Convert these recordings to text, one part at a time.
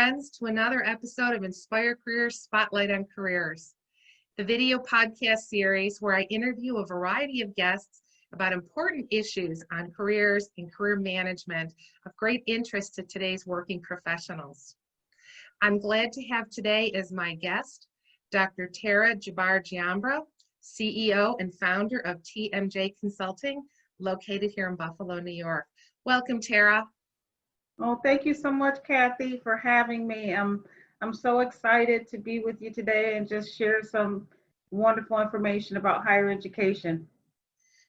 friends, to another episode of Inspire Careers Spotlight on Careers, the video podcast series where I interview a variety of guests about important issues on careers and career management of great interest to today's working professionals. I'm glad to have today as my guest, Dr. Tara Jabbaar-Gyambrah, CEO and founder of TMJ Consulting, located here in Buffalo, New York. Welcome, Tara. Well, thank you so much, Kathy, for having me. I'm so excited to be with you today and just share some wonderful information about higher education.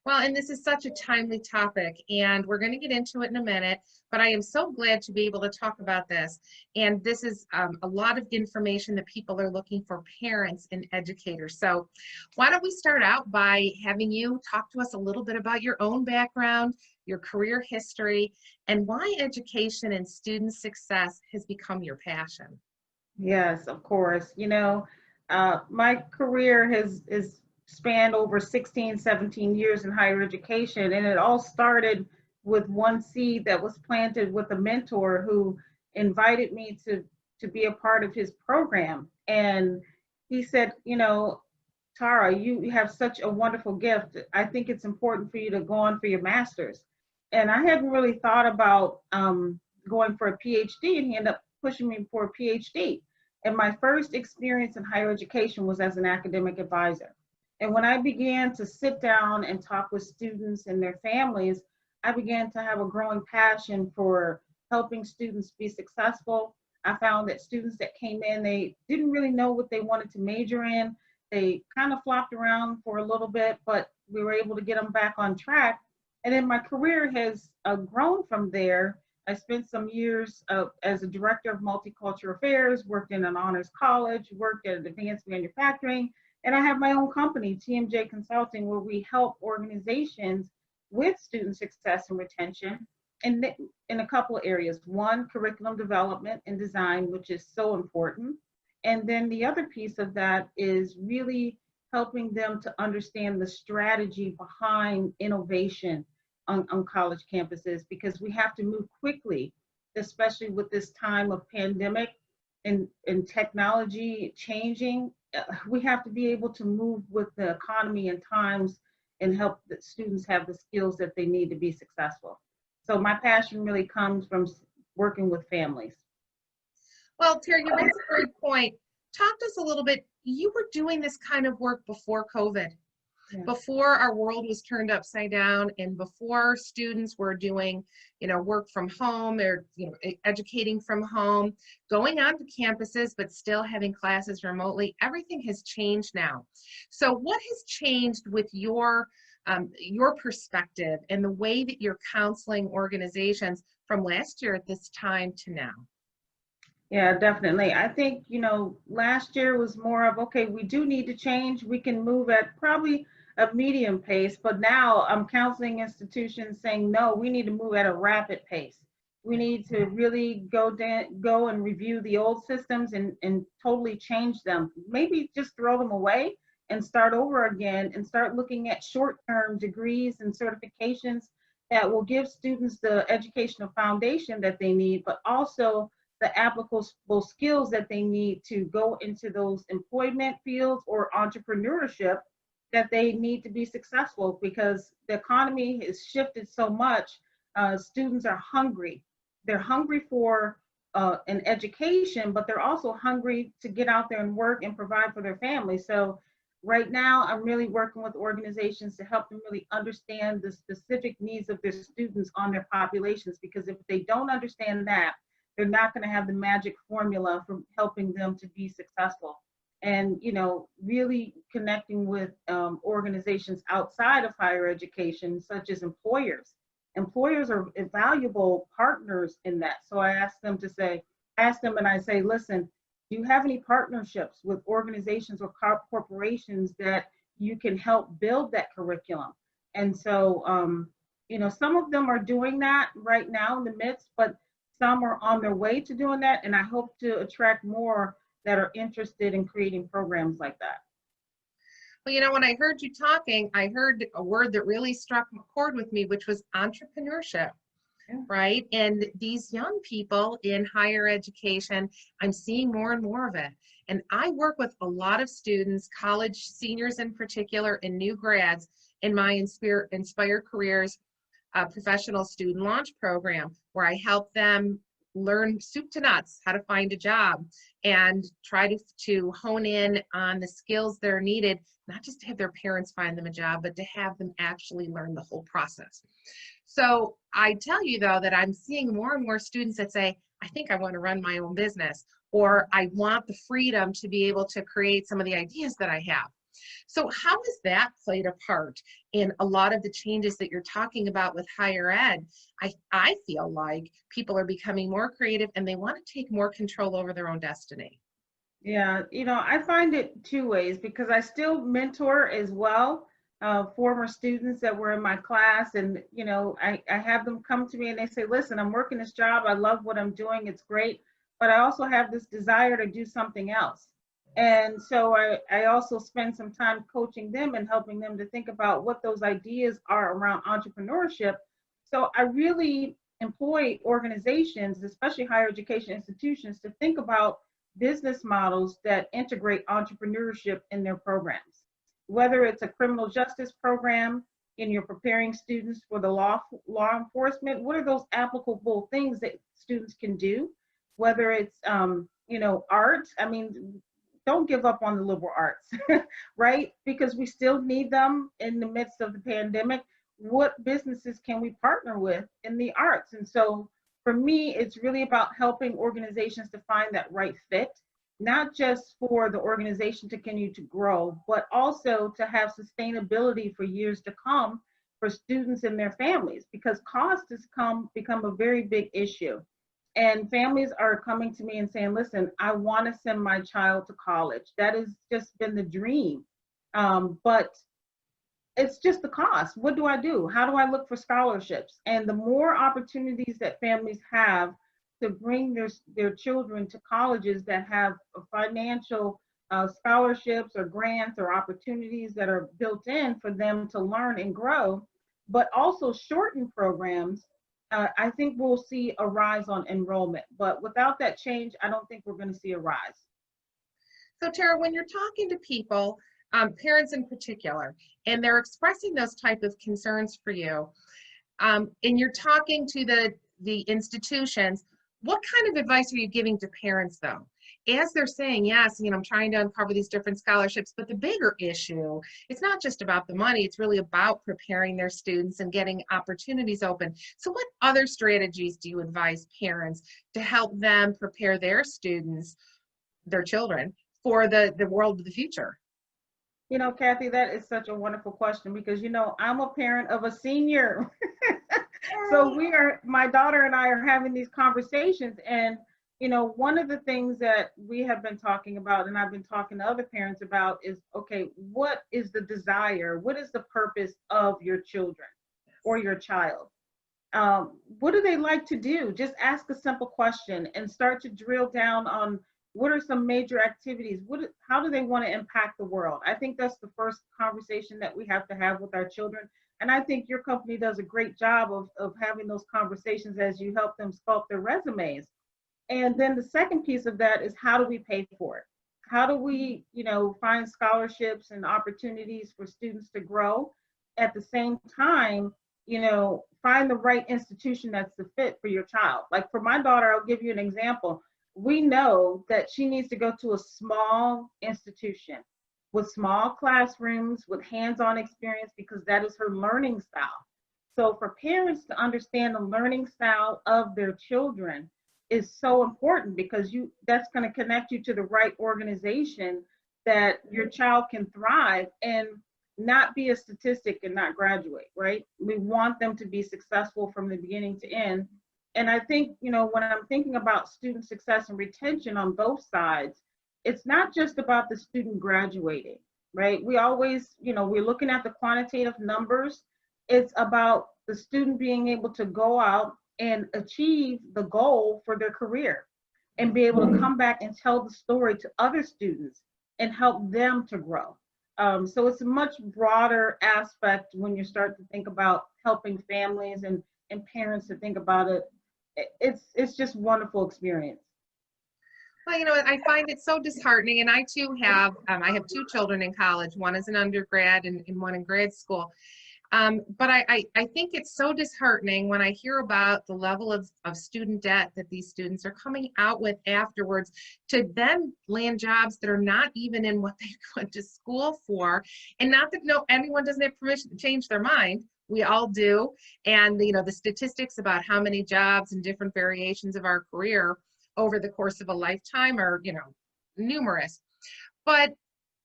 Well, and this is such a timely topic, and we're going to get into it in a minute, but I am so glad to be able to talk about this. And this is a lot of information that people are looking for, parents and educators. So why don't we start out by having you talk to us a little bit about your own background, your career history, and why education and student success has become your passion. Yes, of course. My career is spanned over 16, 17 years in higher education. And it all started with one seed that was planted with a mentor who invited me to be a part of his program. And he said, Tara, you have such a wonderful gift. I think it's important for you to go on for your master's. And I hadn't really thought about going for a PhD, and he ended up pushing me for a PhD. And my first experience in higher education was as an academic advisor. And when I began to sit down and talk with students and their families, I began to have a growing passion for helping students be successful. I found that students that came in, they didn't really know what they wanted to major in. They kind of flopped around for a little bit, but we were able to get them back on track. And then my career has grown from there. I spent some years as a director of multicultural affairs, worked in an honors college, worked at advanced manufacturing, and I have my own company, TMJ Consulting, where we help organizations with student success and retention in a couple of areas. One, curriculum development and design, which is so important. And then the other piece of that is really helping them to understand the strategy behind innovation on college campuses, because we have to move quickly, especially with this time of pandemic and technology changing. We have to be able to move with the economy and times and help the students have the skills that they need to be successful. So my passion really comes from working with families. Well, Terry, you raised a great point. Talk to us a little bit. You were doing this kind of work before COVID. Yeah. Before our world was turned upside down, and before students were doing, work from home, or educating from home, going onto campuses, but still having classes remotely. Everything has changed now. So, what has changed with your perspective and the way that you're counseling organizations from last year at this time to now? Yeah, definitely. I think last year was more of, okay, we do need to change. We can move at probably a medium pace, but now I'm counseling institutions saying, no, we need to move at a rapid pace. We need to really go and review the old systems and totally change them. Maybe just throw them away and start over again and start looking at short-term degrees and certifications that will give students the educational foundation that they need, but also the applicable skills that they need to go into those employment fields or entrepreneurship that they need to be successful, because the economy has shifted so much. Students are hungry. They're hungry for an education, but they're also hungry to get out there and work and provide for their family. So right now, I'm really working with organizations to help them really understand the specific needs of their students on their populations, because if they don't understand that, they're not going to have the magic formula for helping them to be successful. And, really connecting with organizations outside of higher education, such as employers. Employers are valuable partners in that. So I ask them and I say, listen, do you have any partnerships with organizations or corporations that you can help build that curriculum? And so, some of them are doing that right now in the midst, but some are on their way to doing that. And I hope to attract more that are interested in creating programs like that. Well, when I heard you talking, I heard a word that really struck a chord with me, which was entrepreneurship. right? And these young people in higher education, I'm seeing more and more of it. And I work with a lot of students, college seniors in particular, and new grads in my Inspire Careers professional student launch program, where I help them learn soup to nuts how to find a job and try to hone in on the skills that are needed, not just to have their parents find them a job, but to have them actually learn the whole process. So I tell you though that I'm seeing more and more students that say, I think I want to run my own business, or I want the freedom to be able to create some of the ideas that I have. So how has that played a part in a lot of the changes that you're talking about with higher ed? I feel like people are becoming more creative and they want to take more control over their own destiny. Yeah, I find it two ways because I still mentor as well, former students that were in my class. And, I have them come to me and they say, listen, I'm working this job. I love what I'm doing. It's great. But I also have this desire to do something else. And so I also spend some time coaching them and helping them to think about what those ideas are around entrepreneurship. So I really employ organizations, especially higher education institutions, to think about business models that integrate entrepreneurship in their programs. Whether it's a criminal justice program and you're preparing students for the law enforcement, what are those applicable things that students can do? Whether it's art, I mean, don't give up on the liberal arts, right? Because we still need them in the midst of the pandemic. What businesses can we partner with in the arts? And so for me, it's really about helping organizations to find that right fit, not just for the organization to continue to grow, but also to have sustainability for years to come for students and their families, because cost has become a very big issue. And families are coming to me and saying, listen, I want to send my child to college. That has just been the dream. But it's just the cost. What do I do? How do I look for scholarships? And the more opportunities that families have to bring their children to colleges that have financial scholarships or grants or opportunities that are built in for them to learn and grow, but also shortened programs, I think we'll see a rise on enrollment. But without that change, I don't think we're going to see a rise. So Tara, when you're talking to people, parents in particular, and they're expressing those type of concerns for you, and you're talking to the institutions, what kind of advice are you giving to parents though? As they're saying, yes, I'm trying to uncover these different scholarships, but the bigger issue, it's not just about the money, it's really about preparing their students and getting opportunities open. So what other strategies do you advise parents to help them prepare their students, their children, for the world of the future? Kathy, that is such a wonderful question because, I'm a parent of a senior. So my daughter and I are having these conversations. And, one of the things that we have been talking about, and I've been talking to other parents about, is, okay, what is the desire? What is the purpose of your children or your child? What do they like to do? Just ask a simple question and start to drill down on what are some major activities? How do they want to impact the world? I think that's the first conversation that we have to have with our children. And I think your company does a great job of having those conversations as you help them sculpt their resumes. And then the second piece of that is, how do we pay for it? How do we, find scholarships and opportunities for students to grow? At the same time, find the right institution that's the fit for your child. Like for my daughter, I'll give you an example. We know that she needs to go to a small institution with small classrooms, with hands-on experience, because that is her learning style. So for parents to understand the learning style of their children is so important, because that's going to connect you to the right organization that your child can thrive and not be a statistic and not graduate, right? We want them to be successful from the beginning to end. And I think, when I'm thinking about student success and retention on both sides, it's not just about the student graduating, right? We always, we're looking at the quantitative numbers. It's about the student being able to go out and achieve the goal for their career and be able to come back and tell the story to other students and help them to grow. So it's a much broader aspect when you start to think about helping families and and parents to think about it, it's just wonderful experience. Well, you know, I find it so disheartening, and I too have, I have two children in college. One is an undergrad and one in grad school. But I think it's so disheartening when I hear about the level of student debt that these students are coming out with afterwards, to then land jobs that are not even in what they went to school for. And not that anyone doesn't have permission to change their mind. We all do. And, you know, the statistics about how many jobs and different variations of our career over the course of a lifetime are, you know, numerous. But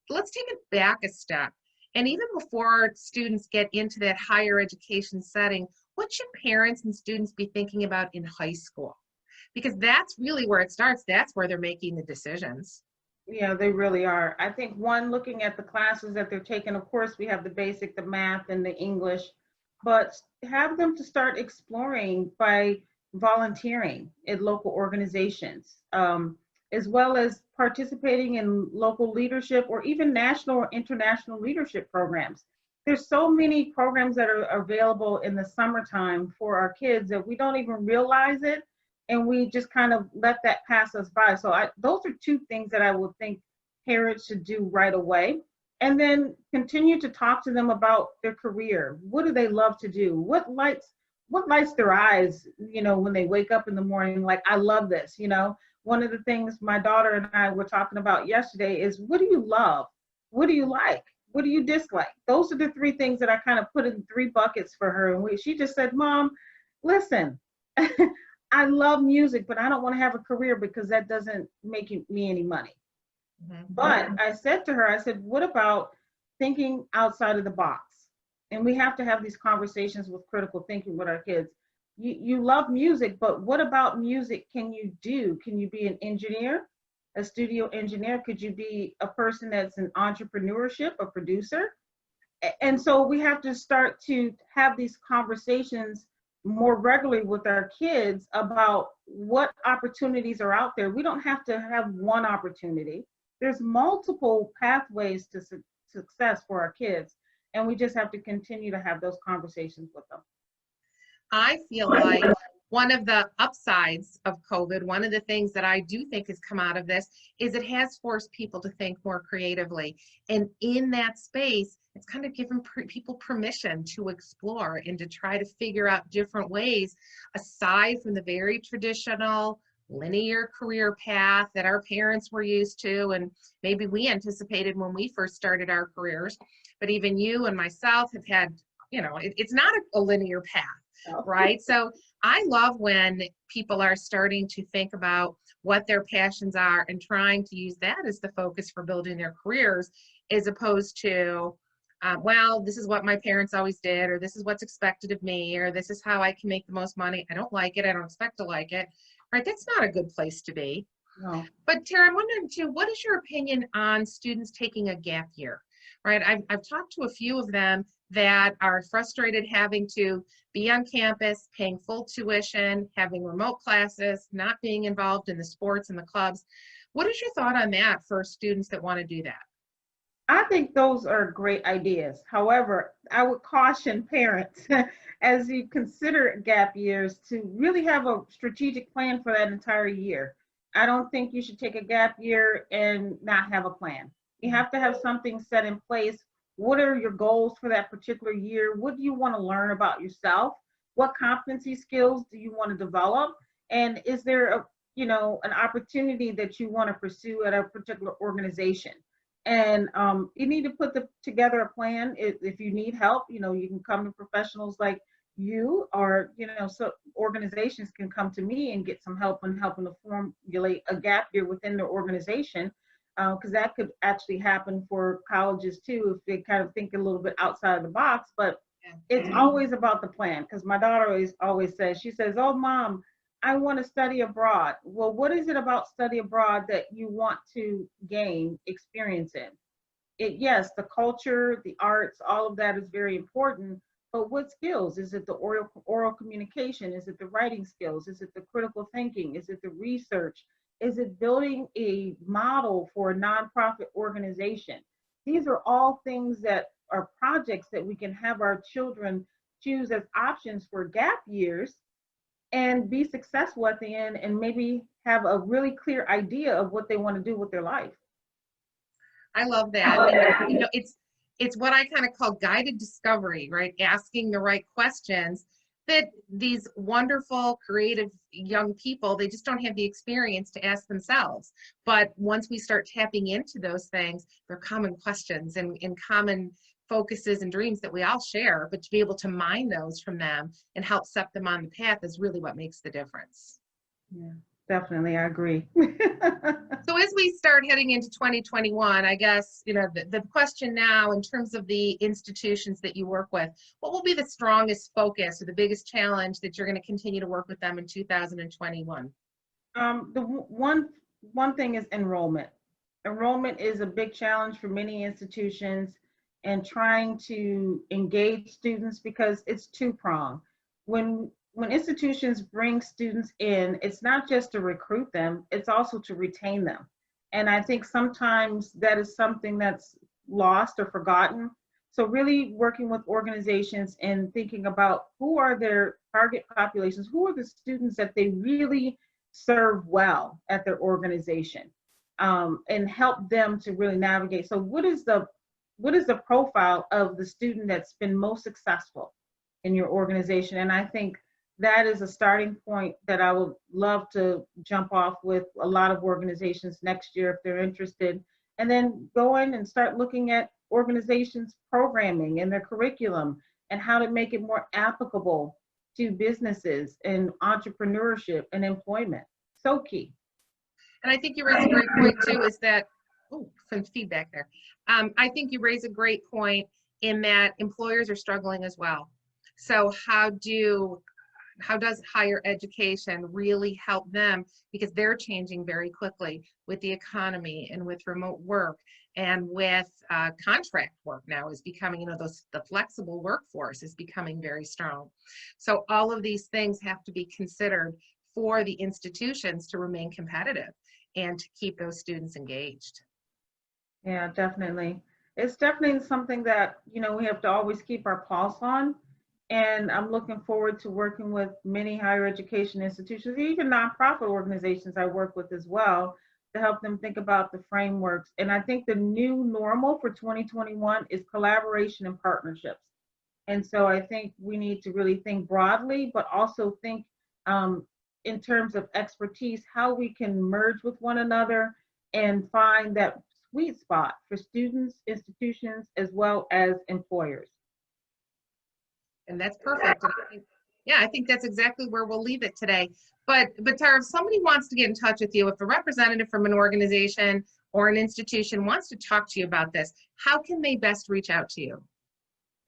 let's take it back a step. And even before students get into that higher education setting, what should parents and students be thinking about in high school? Because that's really where it starts. That's where they're making the decisions. Yeah, they really are. I think one, looking at the classes that they're taking, of course, we have the basic, the math and the English, but have them to start exploring by volunteering at local organizations, as well as participating in local leadership or even national or international leadership programs. There's so many programs that are available in the summertime for our kids that we don't even realize it, and we just kind of let that pass us by. So those are two things that I would think parents should do right away. And then continue to talk to them about their career. What do they love to do? What lights their eyes, you know, when they wake up in the morning, like, I love this, you know. One of the things my daughter and I were talking about yesterday is, what do you love? What do you like? What do you dislike? Those are the three things that I kind of put in three buckets for her. And she just said, Mom, listen, I love music, but I don't want to have a career because that doesn't make me any money. Mm-hmm. But I said to her, I said, what about thinking outside of the box? And we have to have these conversations with critical thinking with our kids. You love music, but what about music can you do? Can you be an engineer, a studio engineer? Could you be a person that's an entrepreneurship, a producer? And so we have to start to have these conversations more regularly with our kids about what opportunities are out there. We don't have to have one opportunity. There's multiple pathways to success for our kids, and we just have to continue to have those conversations with them. I feel like one of the upsides of COVID, one of the things that I do think has come out of this, is it has forced people to think more creatively. And in that space, it's kind of given people permission to explore and to try to figure out different ways, aside from the very traditional linear career path that our parents were used to, and maybe we anticipated when we first started our careers. But even you and myself have had, you know, it's not a linear path. Right. So I love when people are starting to think about what their passions are and trying to use that as the focus for building their careers, as opposed to, well, this is what my parents always did, or this is what's expected of me, or this is how I can make the most money. I don't like it. I don't expect to like it. Right. That's not a good place to be. No. But Tara, I'm wondering too, what is your opinion on students taking a gap year? Right. I've talked to a few of them that are frustrated having to be on campus, paying full tuition, having remote classes, not being involved in the sports and the clubs. What is your thought on that for students that want to do that? I think those are great ideas. However, I would caution parents as you consider gap years to really have a strategic plan for that entire year. I don't think you should take a gap year and not have a plan. You have to have something set in place. What are your goals for that particular year? What do you want to learn about yourself? What competency skills do you want to develop? And is there an opportunity that you want to pursue at a particular organization? And you need to put together a plan. If you need help, you can come to professionals like you, or so organizations can come to me and get some help in helping to formulate a gap year within their organization. Because that could actually happen for colleges too, if they kind of think a little bit outside of the box. But it's always about the plan, because my daughter always says, she says, oh, Mom, I want to study abroad. Well, what is it about study abroad that you want to gain experience in? Yes, the culture, the arts, all of that is very important. But what skills? Is it the oral communication? Is it the writing skills? Is it the critical thinking? Is it the research? Is it building a model for a nonprofit organization? These are all things that are projects that we can have our children choose as options for gap years and be successful at the end and maybe have a really clear idea of what they want to do with their life. I love that. And, you know, it's what I kind of call guided discovery, right? Asking the right questions that these wonderful, creative young people, they just don't have the experience to ask themselves. But once we start tapping into those things, they're common questions and common focuses and dreams that we all share, but to be able to mine those from them and help set them on the path is really what makes the difference. Yeah, definitely, I agree. So as we start heading into 2021, I guess, you know, the question now in terms of the institutions that you work with, what will be the strongest focus or the biggest challenge that you're going to continue to work with them in 2021? The one thing is enrollment. Enrollment is a big challenge for many institutions, and trying to engage students because it's two-pronged. When institutions bring students in, it's not just to recruit them, it's also to retain them. And I think sometimes that is something that's lost or forgotten. So really working with organizations and thinking about who are their target populations, who are the students that they really serve well at their organization, and help them to really navigate. So what is the profile of the student that's been most successful in your organization? And I think that is a starting point that I would love to jump off with a lot of organizations next year if they're interested. And then go in and start looking at organizations' programming and their curriculum and how to make it more applicable to businesses and entrepreneurship and employment. So key. And I think you raise a great point too, is that, oh, some feedback there. I think you raise a great point in that employers are struggling as well. So how does higher education really help them? Because they're changing very quickly with the economy and with remote work and with contract work now is becoming, you know, the flexible workforce is becoming very strong. So all of these things have to be considered for the institutions to remain competitive and to keep those students engaged. Yeah, definitely. It's definitely something that, you know, we have to always keep our pulse on. And I'm looking forward to working with many higher education institutions, even nonprofit organizations I work with as well, to help them think about the frameworks. And I think the new normal for 2021 is collaboration and partnerships. And so I think we need to really think broadly, but also think in terms of expertise, how we can merge with one another and find that sweet spot for students, institutions, as well as employers. And that's perfect. And I think that's exactly where we'll leave it today. But Tara, if somebody wants to get in touch with you, if a representative from an organization or an institution wants to talk to you about this, how can they best reach out to you?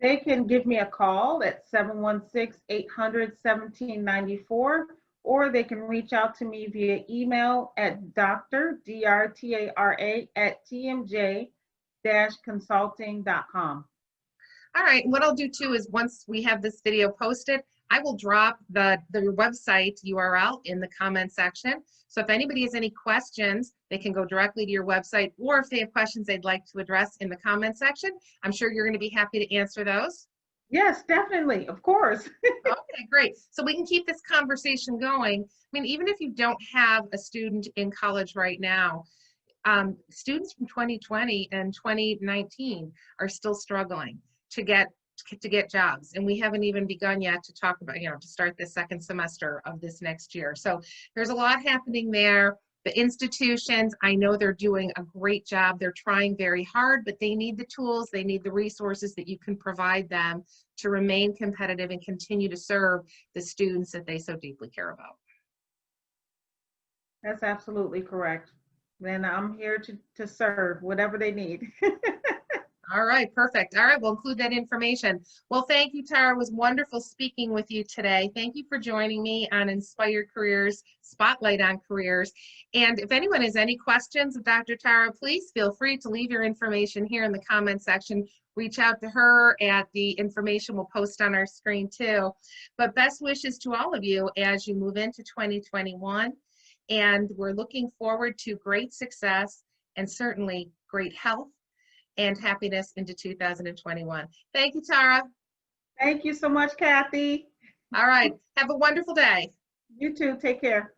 They can give me a call at 716-800-1794, or they can reach out to me via email at drtara@tmj-consulting.com. All right, what I'll do too is once we have this video posted, I will drop the website URL in the comment section. So if anybody has any questions, they can go directly to your website, or if they have questions they'd like to address in the comment section, I'm sure you're going to be happy to answer those. Yes, definitely, of course. Okay, great. So we can keep this conversation going. I mean, even if you don't have a student in college right now, students from 2020 and 2019 are still struggling to get jobs, and we haven't even begun yet to talk about, you know, to start the second semester of this next year. So there's a lot happening there. The institutions, I know they're doing a great job. They're trying very hard, but they need the tools, they need the resources that you can provide them to remain competitive and continue to serve the students that they so deeply care about. That's absolutely correct. And I'm here to serve whatever they need. All right, perfect. All right, we'll include that information. Well, thank you, Tara. It was wonderful speaking with you today. Thank you for joining me on Inspire Careers, Spotlight on Careers. And if anyone has any questions of Dr. Tara, please feel free to leave your information here in the comment section. Reach out to her at the information we'll post on our screen too. But best wishes to all of you as you move into 2021. And we're looking forward to great success and certainly great health and happiness into 2021. Thank you, Tara. Thank you so much, Kathy. All right. Have a wonderful day. You too. Take care.